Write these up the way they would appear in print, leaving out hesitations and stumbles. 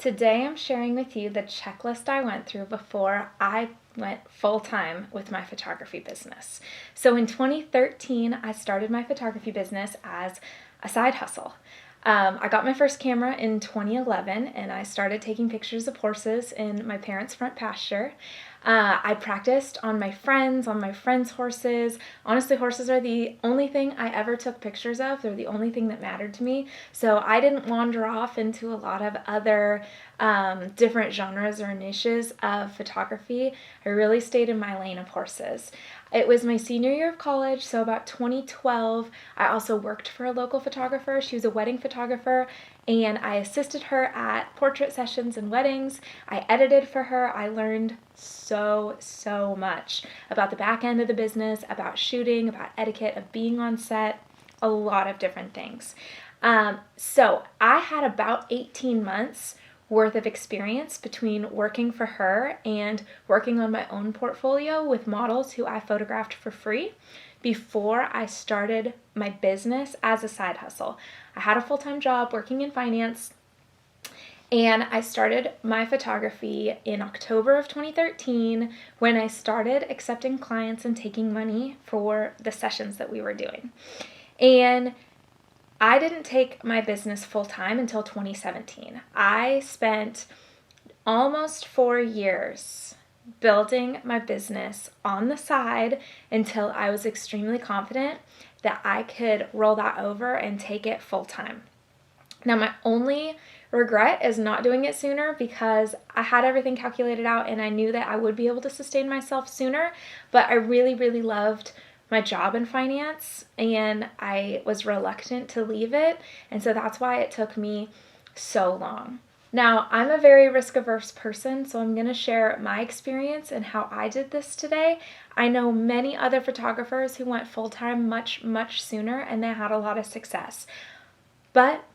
Today I'm sharing with you the checklist I went through before I went full-time with my photography business. So in 2013, I started my photography business as a side hustle. I got my first camera in 2011 and I started taking pictures of horses in my parents' front pasture. I practiced on my friends' horses. Honestly, horses are the only thing I ever took pictures of. They're the only thing that mattered to me. So I didn't wander off into a lot of other different genres or niches of photography. I really stayed in my lane of horses. It was my senior year of college, so about 2012. I also worked for a local photographer. She was a wedding photographer, and I assisted her at portrait sessions and weddings. I edited for her. I learned so much about the back end of the business, about shooting, about etiquette, of being on set, a lot of different things. So I had about 18 months worth of experience between working for her and working on my own portfolio with models who I photographed for free before I started my business as a side hustle. I had a full-time job working in finance, and I started my photography in October of 2013 when I started accepting clients and taking money for the sessions that we were doing. And I didn't take my business full-time until 2017. I spent almost 4 years building my business on the side until I was extremely confident that I could roll that over and take it full-time. Now, my only regret is not doing it sooner because I had everything calculated out and I knew that I would be able to sustain myself sooner, but I really loved my job in finance and I was reluctant to leave it, and so that's why it took me so long. Now, I'm a very risk-averse person, so I'm going to share my experience and how I did this today. I know many other photographers who went full-time much sooner and they had a lot of success, but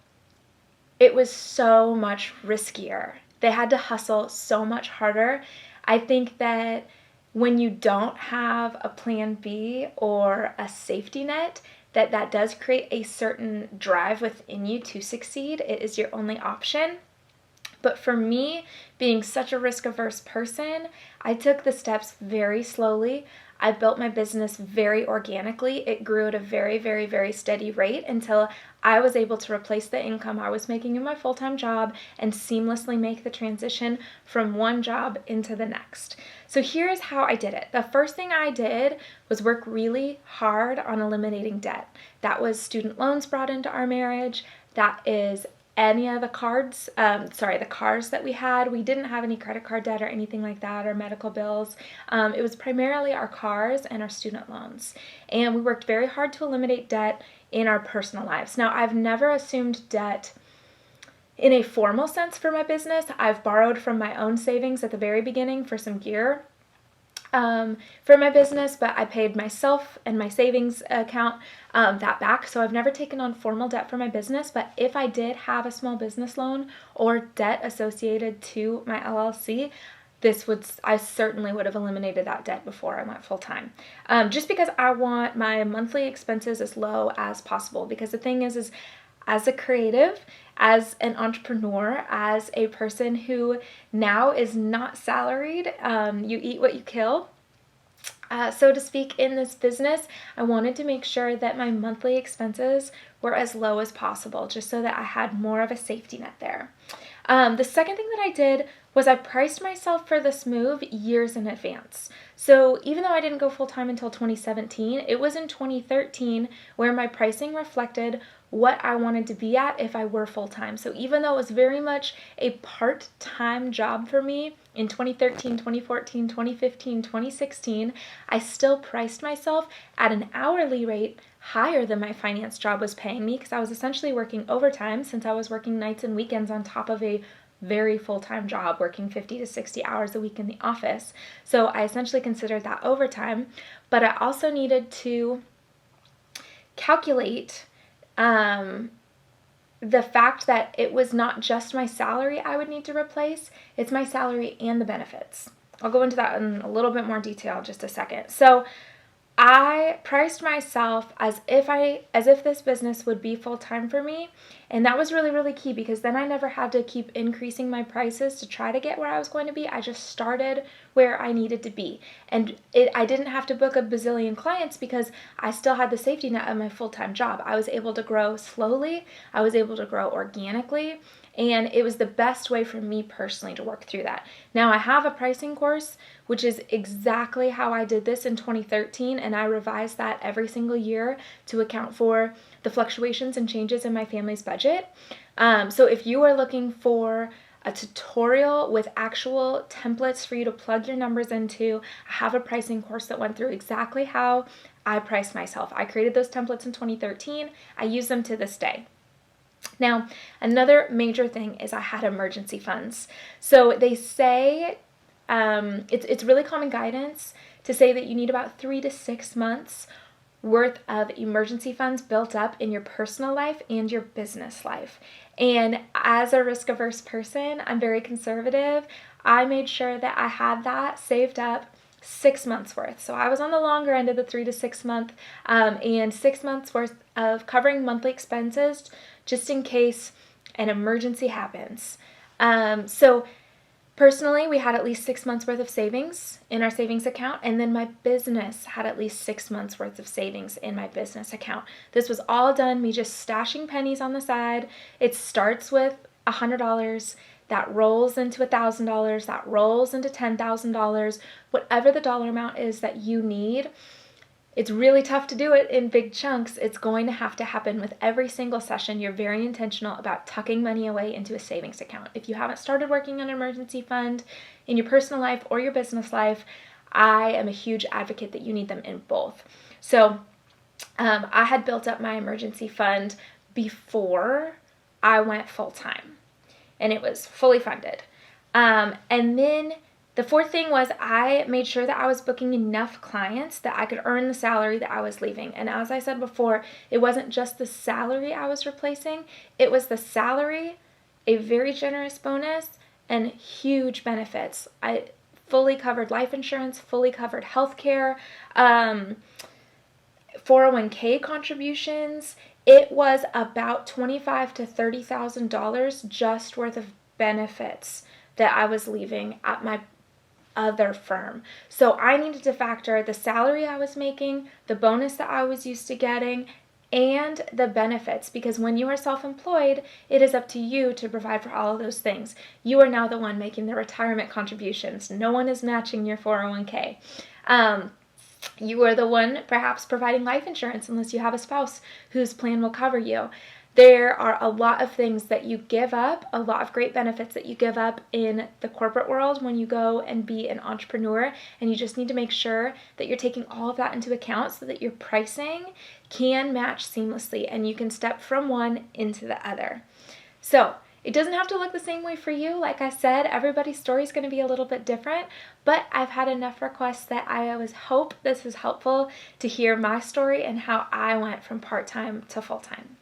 it was so much riskier. They had to hustle so much harder. I think that when you don't have a plan B or a safety net, that does create a certain drive within you to succeed. It is your only option. But for me, being such a risk-averse person, I took the steps very slowly. I built my business very organically. It grew at a very steady rate until I was able to replace the income I was making in my full-time job and seamlessly make the transition from one job into the next. So here's how I did it. The first thing I did was work really hard on eliminating debt. That was student loans brought into our marriage. That is any of the the cars that we had. We didn't have any credit card debt or anything like that, or medical bills. It was primarily our cars and our student loans. And we worked very hard to eliminate debt in our personal lives. Now, I've never assumed debt in a formal sense for my business. I've borrowed from my own savings at the very beginning for some gear for my business, but I paid myself and my savings account that back. So I've never taken on formal debt for my business, but if I did have a small business loan or debt associated to my LLC, I certainly would have eliminated that debt before I went full time. Just because I want my monthly expenses as low as possible. Because the thing is as a creative, as an entrepreneur, as a person who now is not salaried, you eat what you kill, so to speak, in this business, I wanted to make sure that my monthly expenses were as low as possible, just so that I had more of a safety net there. The second thing that I did was I priced myself for this move years in advance. So even though I didn't go full-time until 2017, it was in 2013 where my pricing reflected what I wanted to be at if I were full-time. So even though it was very much a part-time job for me in 2013, 2014, 2015, 2016, I still priced myself at an hourly rate higher than my finance job was paying me, because I was essentially working overtime since I was working nights and weekends on top of a very full-time job, working 50 to 60 hours a week in the office. So I essentially considered that overtime, but I also needed to calculate the fact that it was not just my salary I would need to replace, it's my salary and the benefits. I'll go into that in a little bit more detail in just a second. So I priced myself as if this business would be full-time for me, and that was really, really key, because then I never had to keep increasing my prices to try to get where I was going to be. I just started where I needed to be, and I didn't have to book a bazillion clients because I still had the safety net of my full-time job. I was able to grow slowly, I was able to grow organically, and it was the best way for me personally to work through that. Now I have a pricing course, which is exactly how I did this in 2013, and I revised that every single year to account for the fluctuations and changes in my family's budget. So if you are looking for a tutorial with actual templates for you to plug your numbers into, I have a pricing course that went through exactly how I priced myself. I created those templates in 2013. I use them to this day. Now, another major thing is I had emergency funds. So they say it's really common guidance to say that you need about 3 to 6 months worth of emergency funds built up in your personal life and your business life. And as a risk-averse person, I'm very conservative. I made sure that I had that saved up 6 months worth. So I was on the longer end of the 3 to 6 month, and 6 months worth of covering monthly expenses just in case an emergency happens. So personally, we had at least 6 months worth of savings in our savings account, and then my business had at least 6 months worth of savings in my business account. This was all done, me just stashing pennies on the side. It starts with $100, that rolls into $1,000, that rolls into $10,000, whatever the dollar amount is that you need. It's really tough to do it in big chunks. It's going to have to happen with every single session. You're very intentional about tucking money away into a savings account. If you haven't started working on an emergency fund in your personal life or your business life, I am a huge advocate that you need them in both. So I had built up my emergency fund before I went full-time, and it was fully funded. And then the fourth thing was I made sure that I was booking enough clients that I could earn the salary that I was leaving. And as I said before, it wasn't just the salary I was replacing. It was the salary, a very generous bonus, and huge benefits. I fully covered life insurance, fully covered healthcare, 401k contributions. It was about $25,000 to $30,000 just worth of benefits that I was leaving at my other firm. So I needed to factor the salary I was making, the bonus that I was used to getting, and the benefits, because when you are self-employed, it is up to you to provide for all of those things. You are now the one making the retirement contributions. No one is matching your 401k. You are the one perhaps providing life insurance unless you have a spouse whose plan will cover you. There are a lot of things that you give up, a lot of great benefits that you give up in the corporate world when you go and be an entrepreneur, and you just need to make sure that you're taking all of that into account so that your pricing can match seamlessly and you can step from one into the other. So it doesn't have to look the same way for you. Like I said, everybody's story is going to be a little bit different, but I've had enough requests that I always hope this is helpful to hear my story and how I went from part-time to full-time.